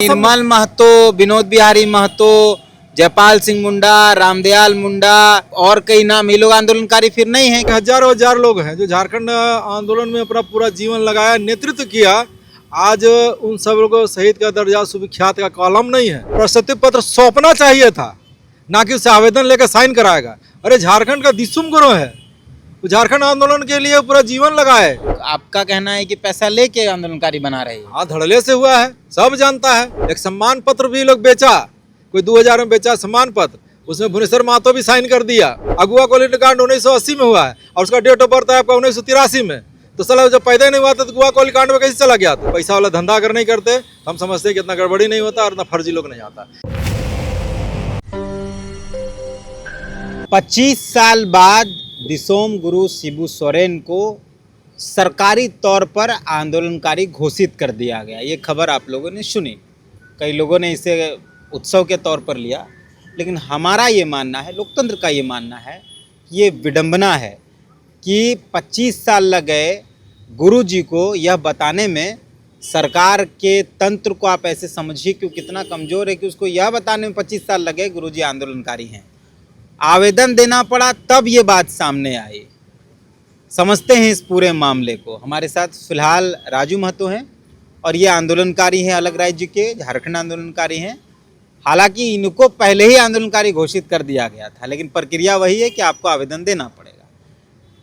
निर्मल महतो, विनोद बिहारी महतो, जयपाल सिंह मुंडा, रामदयाल मुंडा और कई नाम, ये लोग आंदोलनकारी फिर नहीं है। हजारों हजार लोग हैं जो झारखंड आंदोलन में अपना पूरा जीवन लगाया, नेतृत्व किया। आज उन सब लोगों को शहीद का दर्जा, सुविख्यात का कॉलम नहीं है। प्रशस्ति पत्र सौंपना चाहिए था, ना कि उससे आवेदन लेकर साइन कराएगा। अरे झारखंड का दिसुम गुरु है, वो झारखंड आंदोलन के लिए पूरा जीवन लगाए। आपका कहना है कि पैसा लेके आंदोलनकारी बना रहे हैं? हाँ, धड़ल्ले से हुआ है, सब जानता है। एक सम्मान पत्र भी लोग बेचा, कोई 2000 में बेचा सम्मान पत्र, उसमें भुवनेश्वर महतो भी साइन कर दिया। अगुआ कॉलोनी कांड 1980 में हुआ है और उसका डेट ऑफ बर्थ है आपका 1983 में। तो साला जब पैदा ही नहीं हुआ था तो अगुआ कॉलोनी कांड में कैसे चला गया? तो पैसा वाला धंधा अगर नहीं करते, हम समझते कि इतना गड़बड़ी नहीं होता और इतना फर्जी लोग नहीं आता। 25 साल बाद दिसोम गुरु शिबू सोरेन को सरकारी तौर पर आंदोलनकारी घोषित कर दिया गया। ये खबर आप लोगों ने सुनी, कई लोगों ने इसे उत्सव के तौर पर लिया, लेकिन हमारा ये मानना है, लोकतंत्र का ये मानना है, ये विडंबना है कि 25 साल लग गए गुरु जी को यह बताने में। सरकार के तंत्र को आप ऐसे समझिए कि वो कितना कमज़ोर है कि उसको यह बताने में 25 साल लगे गुरु जी आंदोलनकारी हैं। आवेदन देना पड़ा तब ये बात सामने आई। समझते हैं इस पूरे मामले को। हमारे साथ फिलहाल राजू महतो हैं और ये आंदोलनकारी हैं, अलग राज्य के झारखंड आंदोलनकारी हैं। हालांकि इनको पहले ही आंदोलनकारी घोषित कर दिया गया था, लेकिन प्रक्रिया वही है कि आपको आवेदन देना पड़ेगा।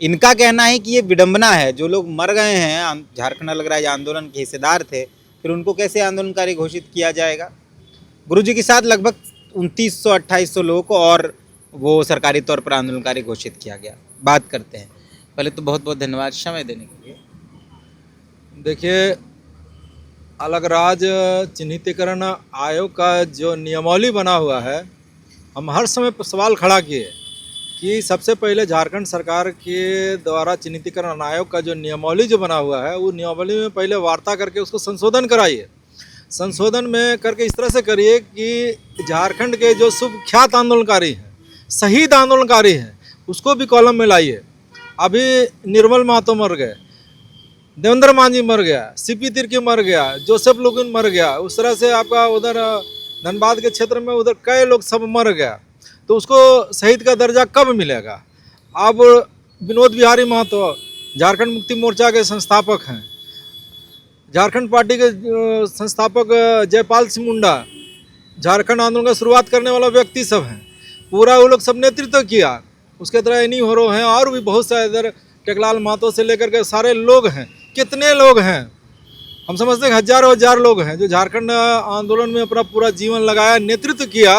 इनका कहना है कि ये विडंबना है, जो लोग मर गए हैं, झारखंड अलग राज्य आंदोलन के हिस्सेदार थे, फिर उनको कैसे आंदोलनकारी घोषित किया जाएगा। गुरु जी के साथ लगभग 2900-2800 लोगों को और वो सरकारी तौर पर आंदोलनकारी घोषित किया गया। बात करते हैं। पहले तो बहुत बहुत धन्यवाद समय देने के लिए। देखिए, अलग राज्य चिन्हितीकरण आयोग का जो नियमावली बना हुआ है, हम हर समय सवाल खड़ा किए कि सबसे पहले झारखंड सरकार के द्वारा चिन्हितीकरण आयोग का जो नियमावली जो बना हुआ है, वो नियमावली में पहले वार्ता करके उसको संशोधन कराइए। संशोधन में करके इस तरह से करिए कि झारखंड के जो सुविख्यात आंदोलनकारी हैं, शहीद आंदोलनकारी हैं, उसको भी कॉलम में लाइए। अभी निर्मल महतो मर गए, देवेंद्र मांझी मर गया, सीपी तिर्की मर गया, जोसेफ लुगिन मर गया, उस तरह से आपका उधर धनबाद के क्षेत्र में उधर कई लोग सब मर गया। तो उसको शहीद का दर्जा कब मिलेगा? अब विनोद बिहारी महतो झारखंड मुक्ति मोर्चा के संस्थापक हैं, झारखंड पार्टी के संस्थापक जयपाल सिंह मुंडा झारखंड आंदोलन का शुरुआत करने वाला व्यक्ति सब हैं, पूरा वो लोग सब नेतृत्व किया। उसके तरह इन्हीं होरो हैं और भी बहुत सारे, इधर टेकलाल महतो से लेकर के सारे लोग हैं। कितने लोग हैं? हम समझते हैं हजारों हजार लोग हैं जो झारखंड आंदोलन में अपना पूरा जीवन लगाया, नेतृत्व किया।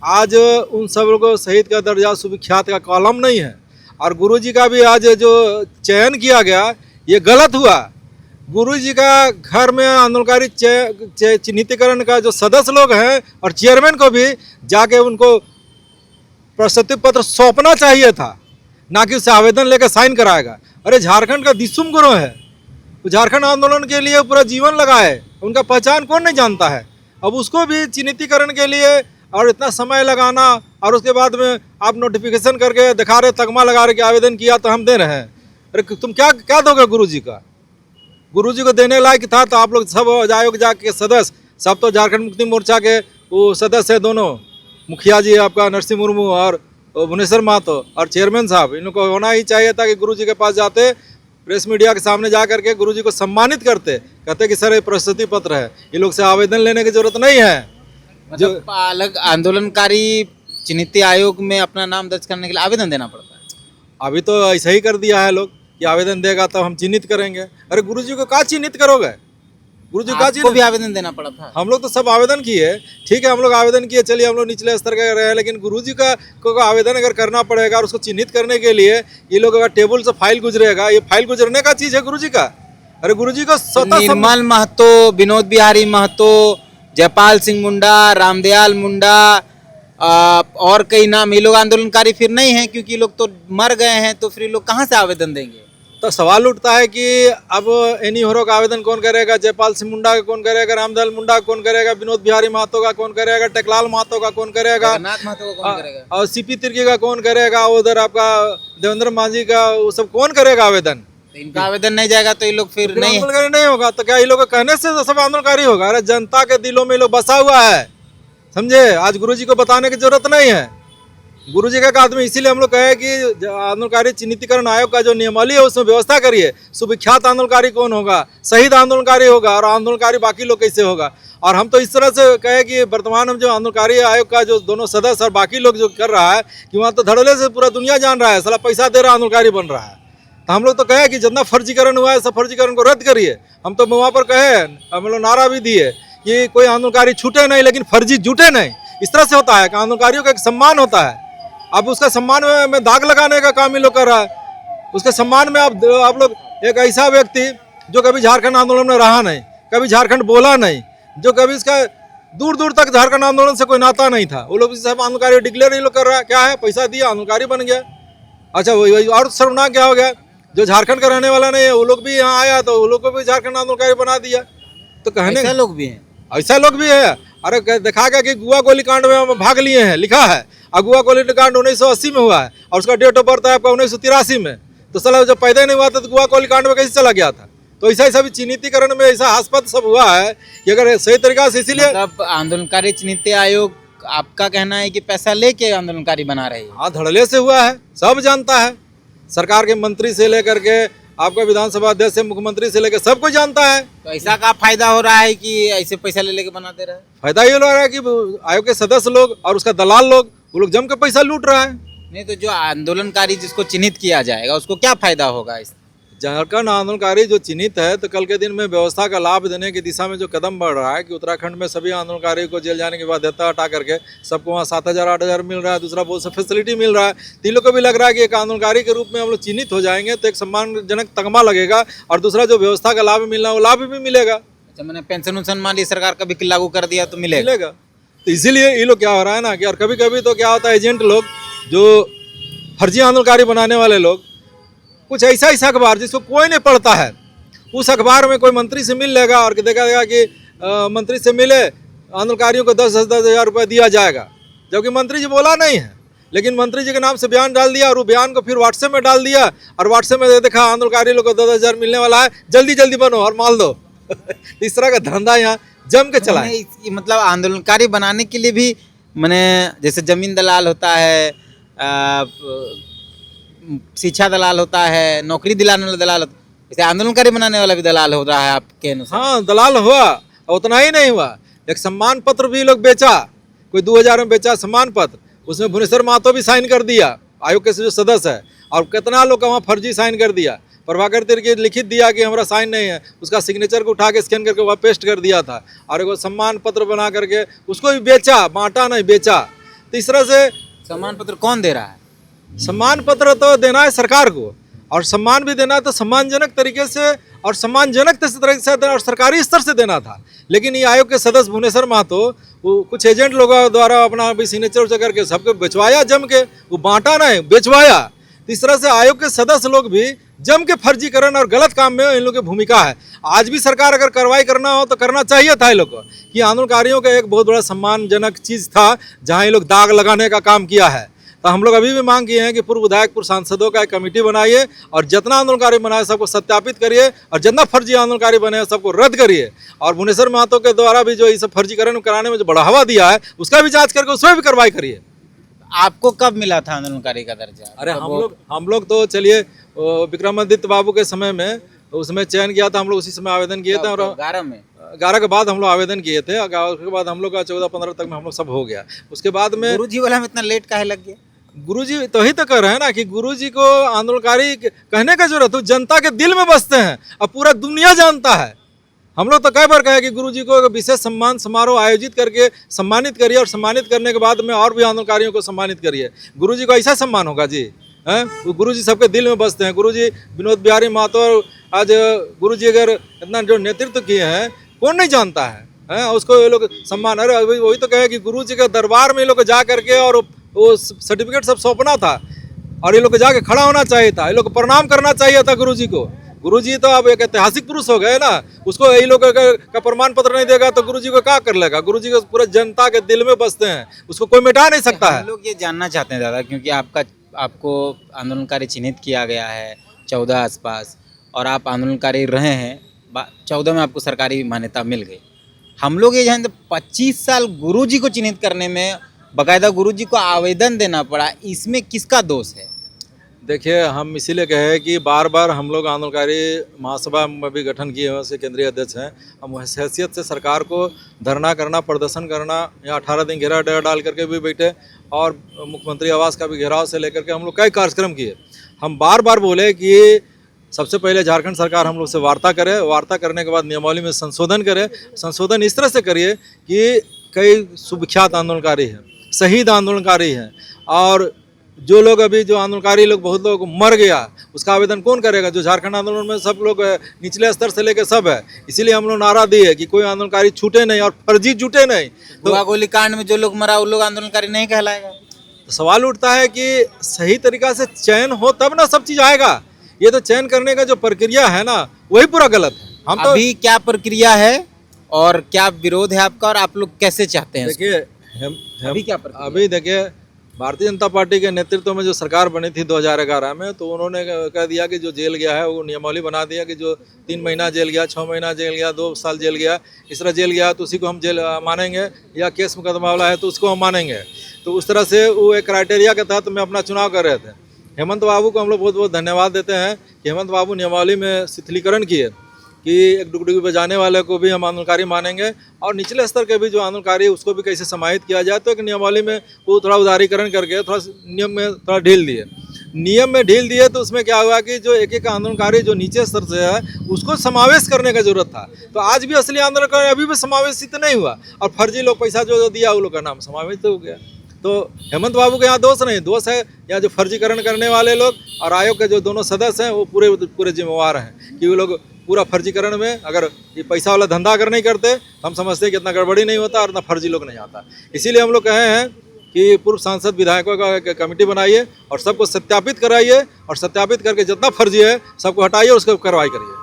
आज उन सब लोगों को शहीद का दर्जा, सुविख्यात का कॉलम नहीं है। और गुरुजी का भी आज जो चयन किया गया, ये गलत हुआ। गुरुजी का घर में आंदोलनकारी चिन्हितीकरण का जो सदस्य लोग हैं और चेयरमैन को भी जाके उनको प्रशस्ति पत्र सौंपना चाहिए था, ना कि उससे आवेदन लेकर साइन कराएगा। अरे झारखंड का दिसुम गुरु है, वो झारखंड आंदोलन के लिए पूरा जीवन लगाए, उनका पहचान कौन नहीं जानता है। अब उसको भी चिन्हितीकरण के लिए और इतना समय लगाना, और उसके बाद में आप नोटिफिकेशन करके दिखा रहे, तगमा लगा रहे कि आवेदन किया तो हम दे रहे हैं। अरे तुम क्या क्या दोगे गुरु जी का? गुरु जी को देने लायक था तो आप लोग सब आयोग जाके सदस्य, सब तो झारखंड मुक्ति मोर्चा के वो सदस्य है, दोनों मुखिया जी आपका नरसिंह मुर्मू और भुवनेश्वर महतो और चेयरमैन साहब, इन लोग को होना ही चाहिए था कि गुरु जी के पास जाते, प्रेस मीडिया के सामने जा करके गुरु जी को सम्मानित करते, कहते कि सर ये प्रशस्ति पत्र है, ये लोग से आवेदन लेने की जरूरत नहीं है। जो अलग आंदोलनकारी चिन्हित आयोग में अपना नाम दर्ज करने के लिए आवेदन देना पड़ता है। अभी तो ऐसा ही कर दिया है लोग कि आवेदन देगा तब हम चिन्हित करेंगे। अरे गुरु जी को क्या चिन्हित करोगे? गुरु जी का भी आवेदन देना पड़ा था। हम लोग तो सब आवेदन किए, ठीक है, हम लोग आवेदन किए, चलिए हम लोग निचले स्तर के रहे हैं, लेकिन गुरुजी का को आवेदन अगर करना पड़ेगा और उसको चिन्हित करने के लिए ये लोग अगर टेबल से फाइल गुजरेगा, ये फाइल गुजरने का चीज़ है गुरुजी का। अरे गुरुजी को निर्मल महतो, विनोद बिहारी महतो, जयपाल सिंह मुंडा, रामदयाल मुंडा और कई नाम, ये लोग आंदोलनकारी फिर नहीं है, क्योंकि लोग तो मर गए हैं। तो फिर लोग कहाँ से आवेदन देंगे? तो सवाल उठता है कि अब एनी होरो का आवेदन कौन करेगा? जयपाल सिंह मुंडा का कौन करेगा? रामदयाल मुंडा का कौन करेगा? विनोद बिहारी महतो का कौन करेगा? टेकलाल महतो का कौन करेगा? और सीपी तिर्की का कौन करेगा? उधर आपका देवेंद्र मांझी का, वो सब कौन करेगा आवेदन? तो इनका आवेदन नहीं जाएगा तो ये लोग फिर नहीं आंदोलनकारी नहीं होगा तो क्या ये लोग के कहने से तो सब आंदोलनकारी होगा? अरे जनता के दिलों में ये लोग बसा हुआ है, समझे? आज गुरुजी को बताने की जरूरत नहीं है। गुरुजी का एक आदमी, इसीलिए हम लोग कहे कि आंदोलनकारी चिन्हितीकरण आयोग का जो नियमावली है उसमें व्यवस्था करिए। सुविख्यात आंदोलनकारी कौन होगा, शहीद आंदोलनकारी होगा, और आंदोलनकारी बाकी लोग कैसे होगा? और हम तो इस तरह से कहे कि वर्तमान में जो आंदोलनकारी आयोग का जो दोनों सदस्य और बाकी लोग जो कर रहा है कि वहाँ तो धड़ल्ले से पूरा दुनिया जान रहा है, साला पैसा दे रहा आंदोलनकारी बन रहा है। तो हम लोग तो कहे कि जितना फर्जीकरण हुआ है सब फर्जीकरण को रद्द करिए। हम तो वहाँ पर कहे, हम लोग नारा भी दिए कि कोई आंदोलनकारी छूटे नहीं लेकिन फर्जी जुटे नहीं। इस तरह से होता है कि आंदोलनकारियों का एक सम्मान होता है। अब उसका सम्मान में दाग लगाने का काम ये लोग कर रहा है। उसके सम्मान में आप लोग एक ऐसा व्यक्ति जो कभी झारखंड आंदोलन में रहा नहीं, कभी झारखंड बोला नहीं, जो कभी इसका दूर दूर तक झारखंड आंदोलन से कोई नाता नहीं था, वो लोग सब आंदोलनकारी डिक्लेयर ये लोग कर रहा है। क्या है, पैसा दिया आंदोलनकारी बन गया। अच्छा वही और शर्मनाक क्या हो गया, जो झारखंड का रहने वाला नहीं है वो लोग भी यहाँ आया तो वो लोग को भी झारखंड आंदोलनकारी बना दिया। तो कहने ऐसा लोग भी हैं, ऐसा लोग भी है। अरे देखा गया कि गुआ गोली कांड में हम भाग लिए हैं, लिखा है। और गुआ गोली कांड 1980 में हुआ है और उसका डेट ऑफ बर्थ है आपका 1983 में। तो साला जब पैदा नहीं हुआ था तो गुआ गोली कांड में कैसे चला गया था? तो ऐसा ऐसा भी चिन्हितीकरण में ऐसा हास्पद सब हुआ है कि अगर सही तरीका से, इसीलिए मतलब आंदोलनकारी चिन्हित आयोग, आपका कहना है कि पैसा लेके आंदोलनकारी बना रहे हैं? हाँ, धड़ल्ले से हुआ है, सब जानता है। सरकार के मंत्री से लेकर के आपका विधानसभा अध्यक्ष से मुख्यमंत्री से लेकर सब कुछ जानता है। तो ऐसा का फायदा हो रहा है कि ऐसे पैसा ले लेके बनाते रहे? फायदा ये हो रहा है कि आयोग के सदस्य लोग और उसका दलाल लोग, वो लोग जम के पैसा लूट रहा है। नहीं तो जो आंदोलनकारी जिसको चिन्हित किया जाएगा उसको क्या फायदा होगा? इस झारखंड आंदोलनकारी जो चिन्हित है तो कल के दिन में व्यवस्था का लाभ देने की दिशा में जो कदम बढ़ रहा है कि उत्तराखंड में सभी आंदोलनकारी को जेल जाने की बाध्यता हटा करके सबको वहाँ 7,000 8,000 मिल रहा है, दूसरा बहुत सा फैसिलिटी मिल रहा है। तीन लोग को भी लग रहा है कि एक आंदोलनकारी के रूप में हम लोग चिन्हित हो जाएंगे तो एक सम्मानजनक तगमा लगेगा और दूसरा जो व्यवस्था का लाभ मिलना वो लाभ भी मिलेगा। अच्छा, मैंने पेंशन उन्शन मान ली सरकार कभी लागू कर दिया तो मिलेगा। तो इसीलिए ये लोग क्या हो रहा है ना कि और कभी कभी तो क्या होता है, एजेंट लोग जो फर्जी आंदोलनकारी बनाने वाले लोग, कुछ ऐसा अखबार जिसको कोई नहीं पढ़ता है, उस अखबार में कोई मंत्री से मिल लेगा और देखा जाएगा कि मंत्री से मिले आंदोलनकारियों को 10,000 रुपये दिया जाएगा, जबकि मंत्री जी बोला नहीं है। लेकिन मंत्री जी के नाम से बयान डाल दिया और वो बयान को फिर व्हाट्सएप में डाल दिया और व्हाट्सएप में देखा आंदोलनकारी लोग को 10,000 मिलने वाला है, जल्दी जल्दी बनो और माल दो। इस तरह का धंधा यहाँ जम के चला है। मतलब आंदोलनकारी बनाने के लिए भी मैंने, जैसे जमीन दलाल होता है, शिक्षा दलाल होता है, नौकरी दिलाने वाला दलाल होता है, जैसे आंदोलनकारी बनाने वाला भी दलाल हो रहा है आपके अनुसार? हाँ, दलाल हुआ। उतना ही नहीं हुआ, एक सम्मान पत्र भी लोग बेचा, कोई 2000 में बेचा सम्मान पत्र, उसमें भुवनेश्वर महतो भी साइन कर दिया आयोग के जो सदस्य है। और कितना लोग का वहाँ फर्जी साइन कर दिया। प्रभाकर तिर्की लिखित दिया कि हमारा साइन नहीं है, उसका सिग्नेचर को उठा के स्कैन करके वहाँ पेस्ट कर दिया था और एक सम्मान पत्र बना करके उसको भी बेचा, बांटा नहीं, बेचा। तो इस तरह से सम्मान पत्र कौन दे रहा है? सम्मान पत्र तो देना है सरकार को, और सम्मान भी देना है तो सम्मानजनक तरीके से और सम्मानजनक तरीके से और सरकारी स्तर से देना था। लेकिन ये आयोग के सदस्य भुवनेश्वर महतो वो कुछ एजेंट लोगों द्वारा अपना भी सिग्नेचर करके सबको बेचवाया, जम के, वो बांटा नहीं, बेचवाया। तो इस तरह से आयोग के सदस्य लोग भी जम के फर्जीकरण और गलत काम में इन लोगों की भूमिका है। आज भी सरकार अगर कार्रवाई करना हो तो करना चाहिए था इन लोग को, कि आंदोलनकारियों का एक बहुत बड़ा सम्मानजनक चीज़ था जहाँ ये लोग दाग लगाने का काम किया है। तो हम लोग अभी भी मांग किए हैं कि पूर्व विधायक, पूर्व सांसदों का एक कमेटी बनाइए और जितना आंदोलनकारी बनाए सबको सत्यापित करिए और जितना फर्जी आंदोलनकारी बने सबको रद्द करिए। और भुवनेश्वर महतो के द्वारा भी जो ये सब फर्जीकरण कराने में जो बढ़ावा दिया है उसका भी जांच करके उसमें भी कार्रवाई करिए। आपको कब मिला था आंदोलनकारी का दर्जा? अरे हम लोग तो चलिए विक्रमादित्य बाबू के समय में उसमें चयन किया था, हम लोग उसी समय आवेदन किए थे और 11 के बाद हम लोग आवेदन किए थे। उसके बाद हम लोग का 14-15 तक में हम लोग सब हो गया। उसके बाद में गुरुजी वाला में इतना लेट काहे लग गया? गुरुजी तो ही तो कह रहे हैं ना कि गुरुजी को आंदोलनकारी कहने का जरूरत है, जनता के दिल में बसते हैं और पूरा दुनिया जानता है। हम लोग तो कई बार कहे कि गुरुजी को विशेष सम्मान समारोह आयोजित करके सम्मानित करिए और सम्मानित करने के बाद में और भी आंदोलनकारियों को सम्मानित करिए। गुरुजी को ऐसा सम्मान होगा जी? हैं, वो गुरुजी सबके दिल में बसते हैं। गुरुजी विनोद बिहारी महतो, आज गुरुजी अगर इतना जो नेतृत्व किए हैं कौन नहीं जानता है, उसको ये लोग सम्मान। अरे वही तो कहे कि गुरुजी के दरबार में ये लोग जा करके और वो सर्टिफिकेट सब सौंपना था और ये लोग जाके खड़ा होना चाहिए था, ये लोग प्रणाम करना चाहिए था गुरुजी को। गुरुजी तो अब एक ऐतिहासिक पुरुष हो गए ना, उसको यही लोग का प्रमाण पत्र नहीं देगा तो गुरुजी को क्या कर लेगा? गुरुजी को पूरे जनता के दिल में बसते हैं, उसको कोई मिटा नहीं सकता है। हम लोग ये जानना चाहते हैं दादा, क्योंकि आपको आंदोलनकारी चिन्हित किया गया है 14 आसपास, और आप आंदोलनकारी रहे हैं, 14 में आपको सरकारी मान्यता मिल गई। हम लोग ये जानते 25 साल गुरुजी को चिन्हित करने में बाकायदा गुरुजी को आवेदन देना पड़ा, इसमें किसका दोष है? देखिए, हम इसीलिए कहे कि बार बार हम लोग आंदोलनकारी महासभा में भी गठन किए हुए से केंद्रीय अध्यक्ष हैं। हम उस हैसियत से सरकार को धरना करना, प्रदर्शन करना, या 18 दिन घेरा डेरा डाल करके भी बैठे और मुख्यमंत्री आवास का भी घेराव से लेकर के हम लोग कई कार्यक्रम किए। हम बार बार बोले कि सबसे पहले झारखंड सरकार हम लोग से वार्ता करे, वार्ता करने के बाद नियमावली में संशोधन करे। संशोधन इस तरह से करिए कि कई सुविख्यात आंदोलनकारी हैं, शहीद आंदोलनकारी हैं, और जो लोग अभी जो आंदोलनकारी लोग बहुत लोग मर गया, उसका आवेदन कौन करेगा? जो झारखंड आंदोलन में सब लोग निचले स्तर से लेकर सब है। इसीलिए हम लोग नारा दिए कि कोई आंदोलनकारी छूटे नहीं और फर्जी जुटे नहीं। तो गोली कांड में जो लोग मरा वो लोग आंदोलनकारी नहीं कहलाएगा? तो सवाल उठता है कि सही तरीका से चयन हो तब ना सब चीज़ आएगा। ये तो चयन करने का जो प्रक्रिया है ना, वही पूरा गलत है। हम तो अभी क्या प्रक्रिया है और क्या विरोध है आपका, और आप लोग कैसे चाहते हैं? देखिए, अभी क्या प्रक्रिया? अभी देखिए, भारतीय जनता पार्टी के नेतृत्व में जो सरकार बनी थी 2011 में, तो उन्होंने कह दिया कि जो जेल गया है वो नियमावली बना दिया कि जो 3 महीना जेल गया, 6 महीना जेल गया, 2 साल जेल गया, इस तरह जेल गया तो उसी को हम जेल मानेंगे, या केस मुकदमा वाला है तो उसको हम मानेंगे। तो उस तरह से वो एक क्राइटेरिया के तहत में अपना चुनाव कर रहे थे। हेमंत बाबू को हम लोग बहुत बहुत धन्यवाद देते हैं कि हेमंत बाबू नियमावली में शिथिलीकरण किए कि एक डुगडुगी बजाने वाले को भी हम आंदोलनकारी मानेंगे, और निचले स्तर के भी जो आंदोलनकारी है उसको भी कैसे समाहित किया जाए। तो एक नियमावली में वो थोड़ा उदारीकरण करके थोड़ा नियम में थोड़ा ढील दिए। नियम में ढील दिए तो उसमें क्या हुआ कि जो एक एक आंदोलनकारी जो नीचे स्तर से है उसको समावेश करने का जरूरत था। तो आज भी असली आंदोलनकारी अभी भी समावेशित नहीं हुआ, और फर्जी लोग पैसा जो दिया वो लोग का नाम समावेश हो गया। तो हेमंत बाबू के यहाँ दोष नहीं, दोष है यहाँ जो फर्जीकरण करने वाले लोग और आयोग के जो दोनों सदस्य हैं वो पूरे जिम्मेवार हैं कि वो लोग पूरा फर्जीकरण में, अगर ये पैसा वाला धंधा अगर नहीं करते हम समझते हैं कि इतना गड़बड़ी नहीं होता और इतना फर्जी लोग नहीं आता। इसीलिए हम लोग कहे हैं कि पूर्व सांसद विधायकों का एक कमेटी बनाइए और सबको सत्यापित कराइए, और सत्यापित करके जितना फर्जी है सबको हटाइए और उसको कार्रवाई करिए।